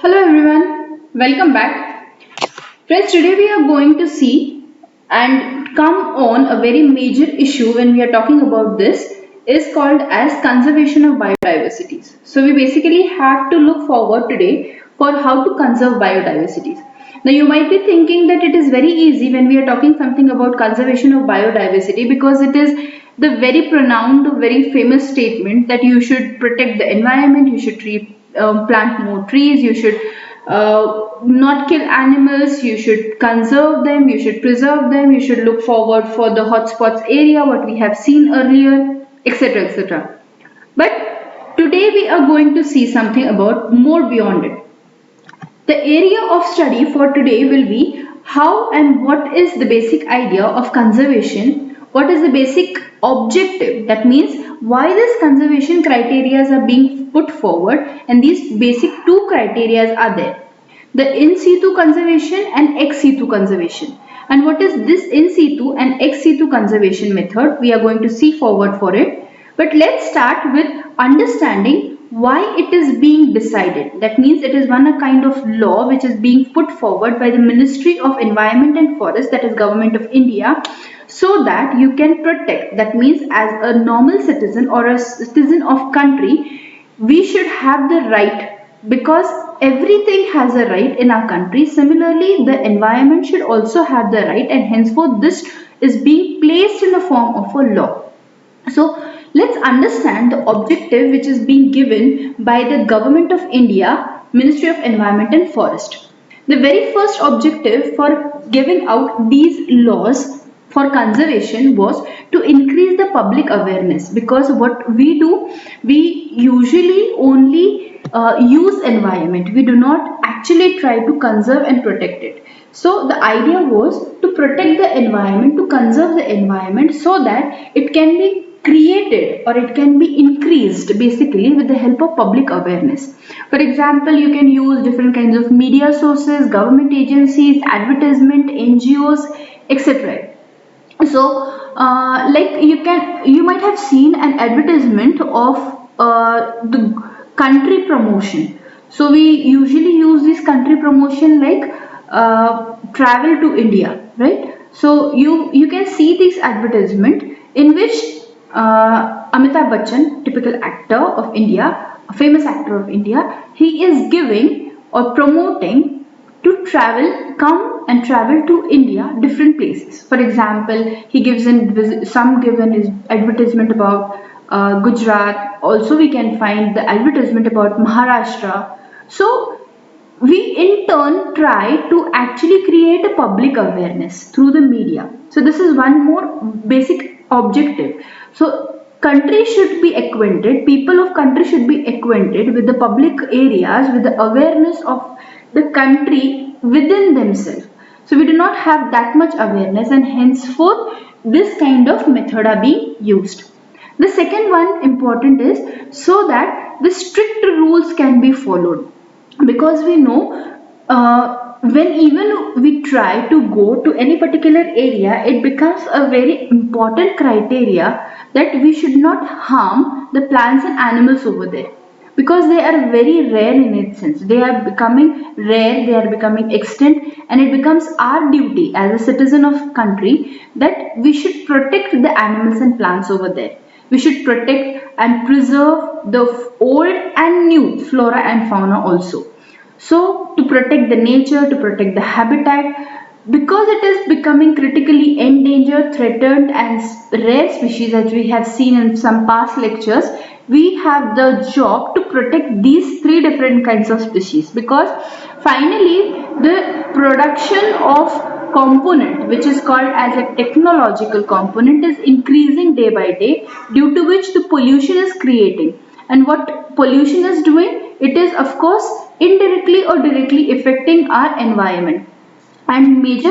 Hello everyone, welcome back. Friends, today we are going to see and come on a very major issue when we are talking about this is called as conservation of biodiversities. So we basically have to look forward today for how to conserve biodiversities. Now you might be thinking that it is very easy when we are talking something about conservation of biodiversity because it is the very pronounced, very famous statement that you should protect the environment, you should plant more trees, you should not kill animals, you should conserve them, you should preserve them, you should look forward for the hotspots area, what we have seen earlier, etc. etc. But today we are going to see something about more beyond it. The area of study for today will be how and what is the basic idea of conservation, what is the basic objective, that means why these conservation criteria are being put forward, and these basic two criteria are there, the in situ conservation and ex situ conservation. And what is this in situ and ex situ conservation method, we are going to see forward for it. But let's start with understanding why it is being decided. That means it is one a kind of law which is being put forward by the Ministry of Environment and Forest, that is Government of India, so that you can protect. That means as a normal citizen or a citizen of country, we should have the right, because everything has a right in our country. Similarly, the environment should also have the right, and henceforth this is being placed in the form of a law. So let's understand the objective which is being given by the Government of India, Ministry of Environment and Forest. The very first objective for giving out these laws for conservation was to increase the public awareness, because what we do, we usually only use environment, we do not actually try to conserve and protect it. So the idea was to protect the environment, to conserve the environment, so that it can be created or it can be increased basically with the help of public awareness. For example, you can use different kinds of media sources, government agencies, advertisement, NGOs, etc. So like you might have seen an advertisement of the country promotion. So we usually use this country promotion like travel to India, right? So you can see this advertisement in which Amitabh Bachchan, typical actor of India, a famous actor of India, he is giving or promoting to come and travel to India, different places. For example, he gives in some given is advertisement about Gujarat. Also, we can find the advertisement about Maharashtra. So we in turn try to actually create a public awareness through the media. So this is one more basic objective. So country should be acquainted, people of country should be acquainted with the public areas, with the awareness of the country within themselves. So we do not have that much awareness, and henceforth this kind of method are being used. The second one important is so that the strict rules can be followed, because we know when even we try to go to any particular area, it becomes a very important criteria that we should not harm the plants and animals over there, because they are very rare in its sense, they are becoming rare, they are becoming extinct, and it becomes our duty as a citizen of country that we should protect the animals and plants over there. We should protect and preserve the old and new flora and fauna also. So, to protect the nature, to protect the habitat, because it is becoming critically endangered, threatened, and rare species, as we have seen in some past lectures, we have the job to protect these three different kinds of species, because finally the production of component, which is called as a technological component, is increasing day by day, due to which the pollution is creating. And what pollution is doing, it is of course indirectly or directly affecting our environment, and major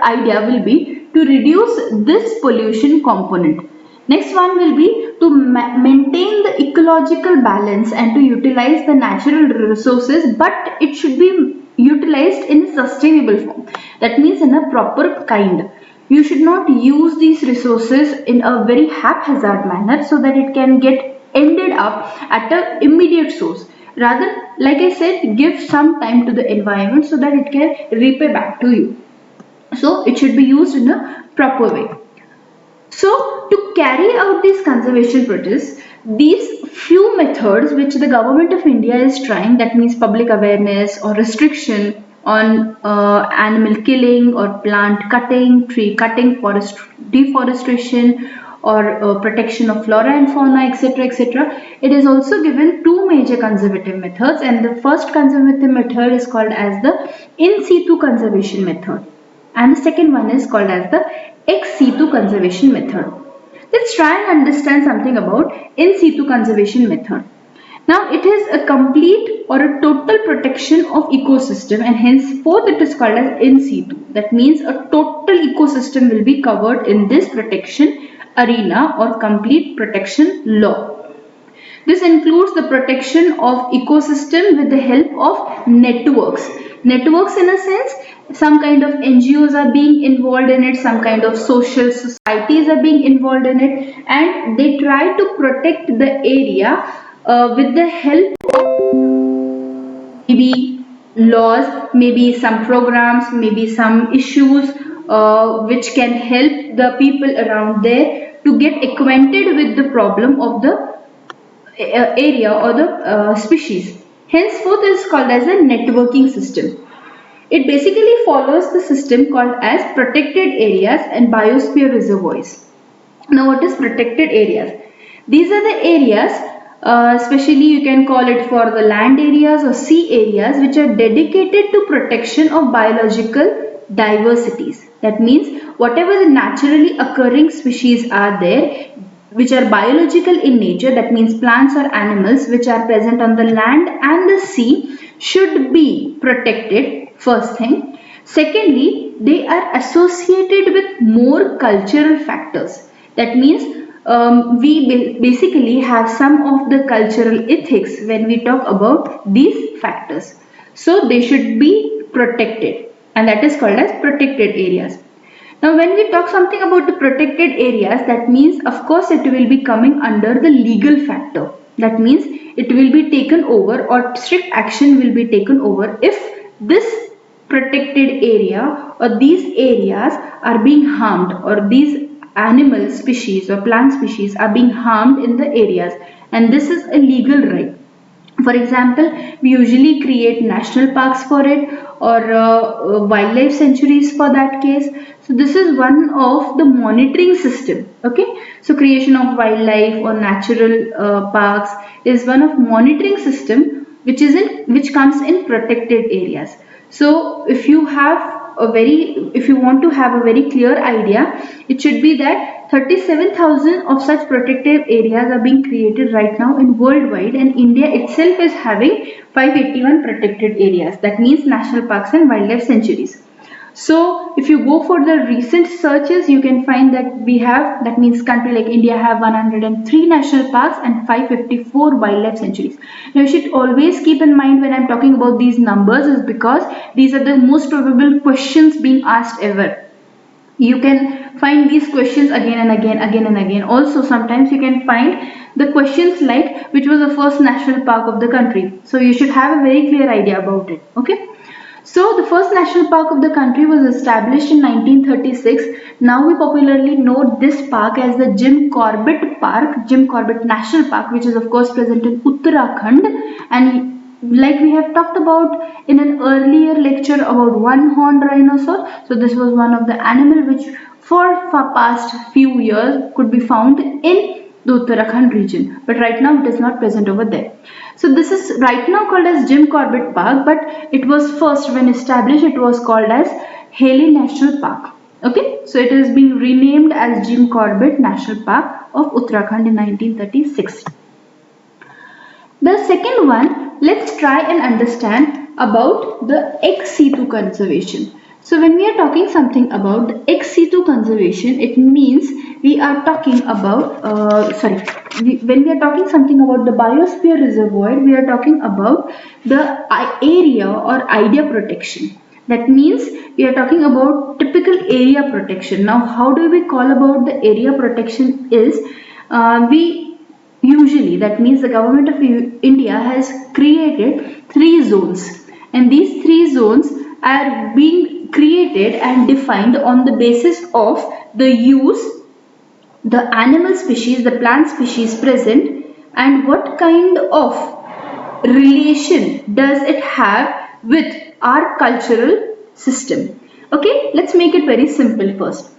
idea will be to reduce this pollution component. Next one will be to maintain the ecological balance and to utilize the natural resources, but it should be utilized in a sustainable form. That means in a proper kind. You should not use these resources in a very haphazard manner so that it can get ended up at a immediate source. Rather, like I said, give some time to the environment so that it can repay back to you. So it should be used in a proper way. So, to carry out these conservation protests, these few methods which the government of India is trying, that means public awareness or restriction on animal killing or plant cutting, tree cutting, forest deforestation, or protection of flora and fauna, etc., etc. It is also given two major conservative methods, and the first conservative method is called as the in situ conservation method, and the second one is called as the ex situ conservation method. Let's try and understand something about in situ conservation method. Now it is a complete or a total protection of ecosystem, and henceforth it is called as in situ. That means a total ecosystem will be covered in this protection arena or complete protection law. This includes the protection of ecosystem with the help of networks. Networks in a sense, some kind of NGOs are being involved in it, some kind of social societies are being involved in it, and they try to protect the area with the help maybe laws, maybe some programs, maybe some issues which can help the people around there to get acquainted with the problem of the area or the species. Henceforth, it is called as a networking system. It basically follows the system called as protected areas and biosphere reservoirs. Now, what is protected areas? These are the areas, especially you can call it for the land areas or sea areas, which are dedicated to protection of biological diversities. That means whatever the naturally occurring species are there, which are biological in nature, that means plants or animals which are present on the land and the sea, should be protected, first thing. Secondly, they are associated with more cultural factors. That means we basically have some of the cultural ethics when we talk about these factors. So they should be protected, and that is called as protected areas. Now, when we talk something about the protected areas, that means of course it will be coming under the legal factor. That means it will be taken over, or strict action will be taken over if this protected area or these areas are being harmed, or these animal species or plant species are being harmed in the areas, and this is a legal right. For example, we usually create national parks for it, or wildlife sanctuaries for that case. So this is one of the monitoring system. Okay, so creation of wildlife or natural parks is one of monitoring system which comes in protected areas. So if you want to have a very clear idea, it should be that 37,000 of such protected areas are being created right now in worldwide, and India itself is having 581 protected areas, that means national parks and wildlife sanctuaries. So if you go for the recent searches, you can find that that means country like India have 103 national parks and 554 wildlife sanctuaries. Now you should always keep in mind when I'm talking about these numbers is because these are the most probable questions being asked ever. You can find these questions again and again. Also, sometimes you can find the questions like which was the first national park of the country. So you should have a very clear idea about it. Okay. So the first national park of the country was established in 1936. Now we popularly know this park as the Jim Corbett Park, Jim Corbett National Park, which is of course present in Uttarakhand. And like we have talked about in an earlier lecture about one-horned rhinoceros. So this was one of the animal which for past few years could be found in the Uttarakhand region, but right now it is not present over there. So this is right now called as Jim Corbett Park, but it was first when established it was called as Haley National Park. Okay, so it is being renamed as Jim Corbett National Park of Uttarakhand in 1936. The second one, let's try and understand about the ex situ conservation. So when we are talking something about the ex situ conservation, it means we are talking about, when we are talking something about the biosphere reservoir, we are talking about the area or idea protection. That means we are talking about typical area protection. Now, how do we call about the area protection is, we usually, that means the government of India has created three zones, and these three zones are being created and defined on the basis of the use, the animal species, the plant species present, and what kind of relation does it have with our cultural system. Okay, let's make it very simple first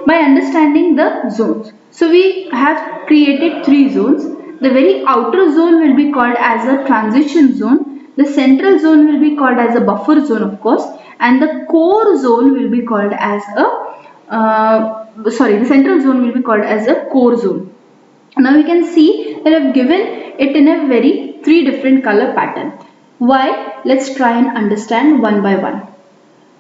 by understanding the zones. So we have created three zones. The very outer zone will be called as a transition zone, the central zone will be called as a buffer zone, of course, and the core zone will be called as a the central zone will be called as a core zone. Now you can see that I've given it in a very three different color pattern. Why? Let's try and understand one by one.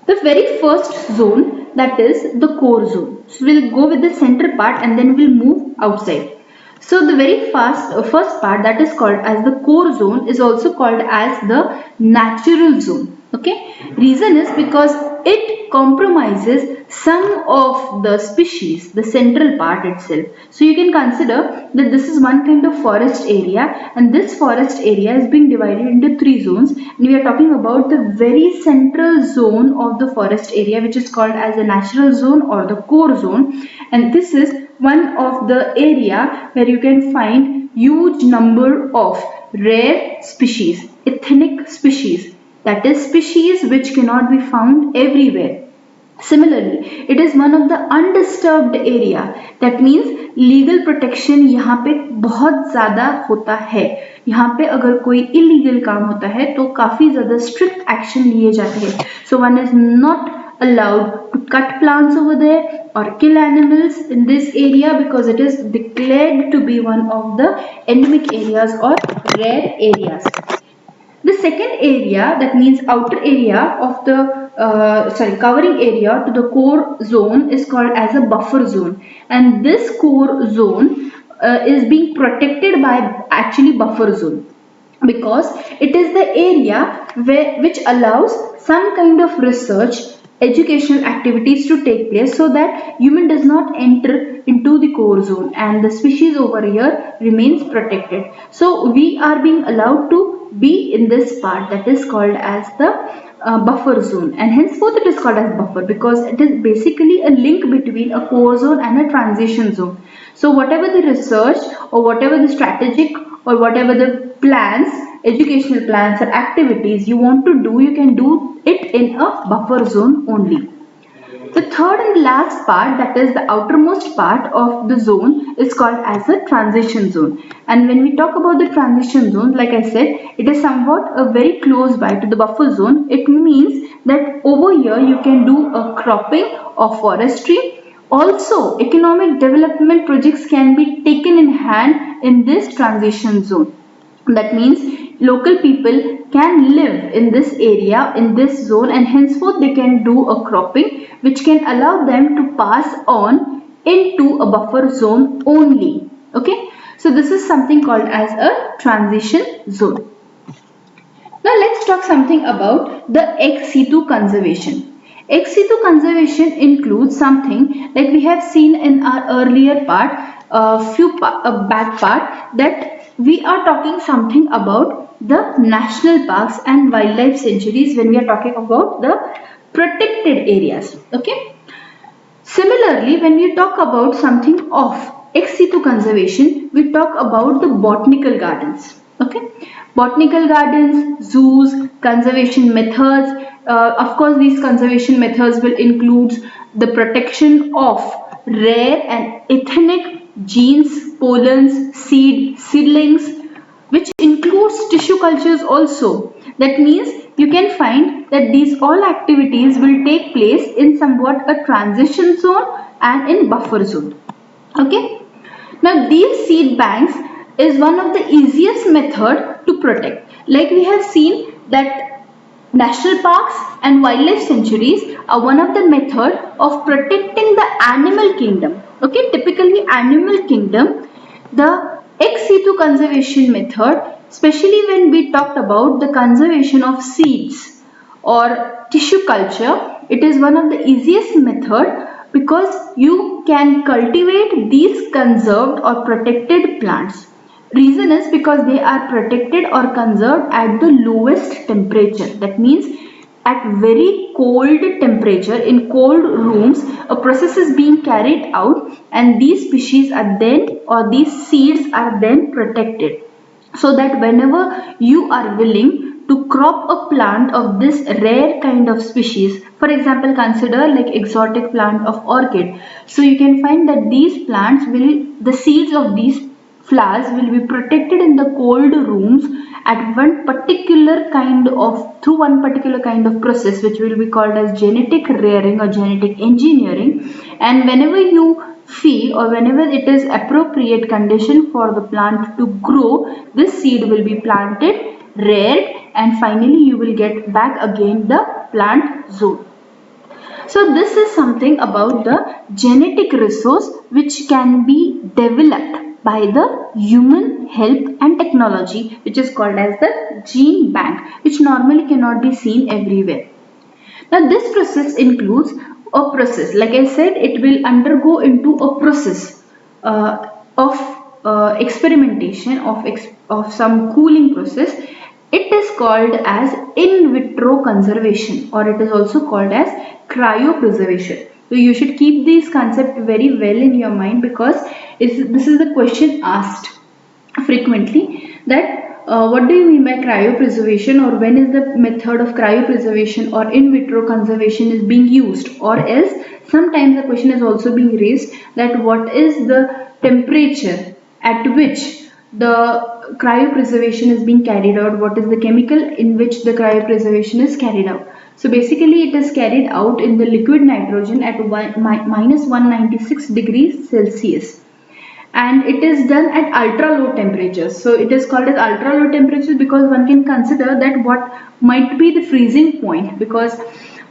The very first zone, that is the core zone. So we'll go with the center part and then we'll move outside. So the very first part, that is called as the core zone, is also called as the natural zone. Okay, reason is because it compromises some of the species, the central part itself. So you can consider that this is one kind of forest area, and this forest area is being divided into three zones, and we are talking about the very central zone of the forest area, which is called as the natural zone or the core zone. And this is one of the area where you can find huge number of rare species, ethnic species, that is species which cannot be found everywhere. Similarly, it is one of the undisturbed area. That means legal protection यहाँ पे बहुत ज़्यादा होता है. यहाँ पे अगर कोई illegal काम होता है तो काफ़ी ज़्यादा strict action लिए जाते हैं. So one is not allowed to cut plants over there or kill animals in this area because it is declared to be one of the endemic areas or rare areas. The second area, that means outer area of the covering area to the core zone, is called as a buffer zone, and this core zone is being protected by actually buffer zone because it is the area which allows some kind of research, educational activities to take place so that human does not enter into the core zone and the species over here remains protected. So we are being allowed to be in this part, that is called as the buffer zone, and henceforth it is called as buffer because it is basically a link between a core zone and a transition zone. So whatever the research or whatever the strategic or whatever the plans, educational plans or activities you want to do, you can do it in a buffer zone only. The third and last part, that is the outermost part of the zone, is called as a transition zone. And when we talk about the transition zone, like I said, it is somewhat a very close by to the buffer zone. It means that over here you can do a cropping or forestry. Also, economic development projects can be taken in hand in this transition zone. That means local people can live in this area, in this zone, and henceforth they can do a cropping which can allow them to pass on into a buffer zone only. Okay, so this is something called as a transition zone. Now let's talk something about the ex situ conservation. Ex situ conservation includes something like we have seen in our earlier part, back part, that we are talking something about the national parks and wildlife sanctuaries when we are talking about the protected areas. Okay. Similarly, when we talk about something of ex situ conservation, we talk about the botanical gardens. Okay, botanical gardens, zoos, conservation methods. Of course, these conservation methods will include the protection of rare and ethnic genes, pollens, seedlings, which includes tissue cultures also. That means you can find that these all activities will take place in somewhat a transition zone and in buffer zone. Okay. Now these seed banks is one of the easiest method to protect. Like we have seen that national parks and wildlife sanctuaries are one of the method of protecting the animal kingdom. Okay, typically animal kingdom, the ex situ conservation method, especially when we talked about the conservation of seeds or tissue culture, it is one of the easiest method because you can cultivate these conserved or protected plants. Reason is because they are protected or conserved at the lowest temperature. That means at very cold temperature, in cold rooms, a process is being carried out, and these species are then, or these seeds are then protected, so that whenever you are willing to crop a plant of this rare kind of species, for example consider like exotic plant of orchid, so you can find that these plants will, the seeds of these flowers will be protected in the cold rooms at one particular kind of, through one particular kind of process, which will be called as genetic rearing or genetic engineering. And whenever you feel, or whenever it is appropriate condition for the plant to grow, this seed will be planted, reared, and finally you will get back again the plant zone. So this is something about the genetic resource which can be developed by the human help and technology, which is called as the gene bank, which normally cannot be seen everywhere. Now this process includes a process, like I said, it will undergo into a process of experimentation of some cooling process. It is called as in vitro conservation, or it is also called as cryopreservation. So you should keep these concepts very well in your mind, because this is the question asked frequently, that what do you mean by cryopreservation, or when is the method of cryopreservation or in vitro conservation is being used, or else sometimes the question is also being raised that what is the temperature at which the cryopreservation is being carried out, what is the chemical in which the cryopreservation is carried out. So basically it is carried out in the liquid nitrogen at minus 196 degrees Celsius, and it is done at ultra low temperatures. So it is called as ultra low temperatures because one can consider that what might be the freezing point, because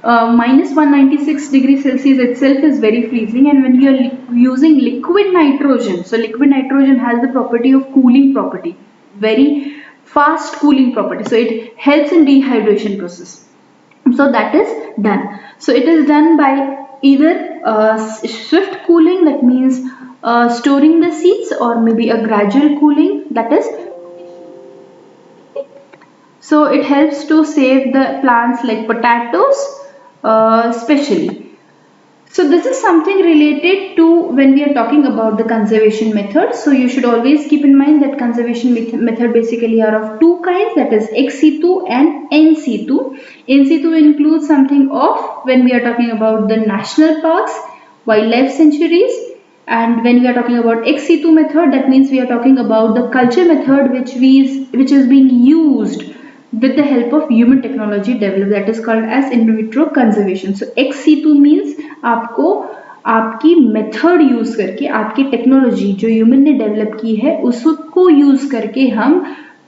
minus 196 degrees Celsius itself is very freezing, and when you are using liquid nitrogen, so liquid nitrogen has the property of cooling property, very fast cooling property, so it helps in dehydration process. So that is done. So it is done by either swift cooling, that means storing the seeds, or maybe a gradual cooling, that is, so it helps to save the plants like potatoes especially. So this is something related to when we are talking about the conservation method. So you should always keep in mind that conservation method basically are of two kinds, that is ex situ and in situ. In situ includes something of when we are talking about the national parks, wildlife sanctuaries, and when we are talking about ex situ method, that means we are talking about the culture method which is being used with the help of human technology developed, that is called as in vitro conservation. So ex situ means आपको आपकी method use करके, आपकी technology जो human ने develop की है उसको use करके हम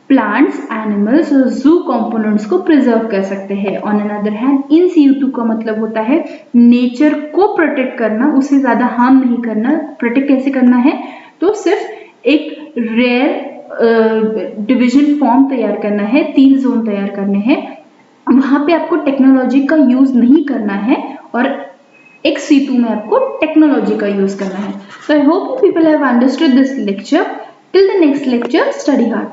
प्लांट्स, एनिमल्स और जू कंपोनेंट्स को प्रिजर्व कर सकते हैं. On another hand in situ का मतलब होता है नेचर को प्रोटेक्ट करना, उसे ज्यादा हार्म नहीं करना. प्रोटेक्ट कैसे करना है, तो सिर्फ एक रेयर डिविजन फॉर्म तैयार करना है, 3 जोन तैयार करने हैं, वहां पे आपको टेक्नोलॉजी का यूज नहीं करना है, और एक C2 में आपको टेक्नोलॉजी का यूज करना है. So I hope you people have understood this lecture. Till the next lecture, study hard.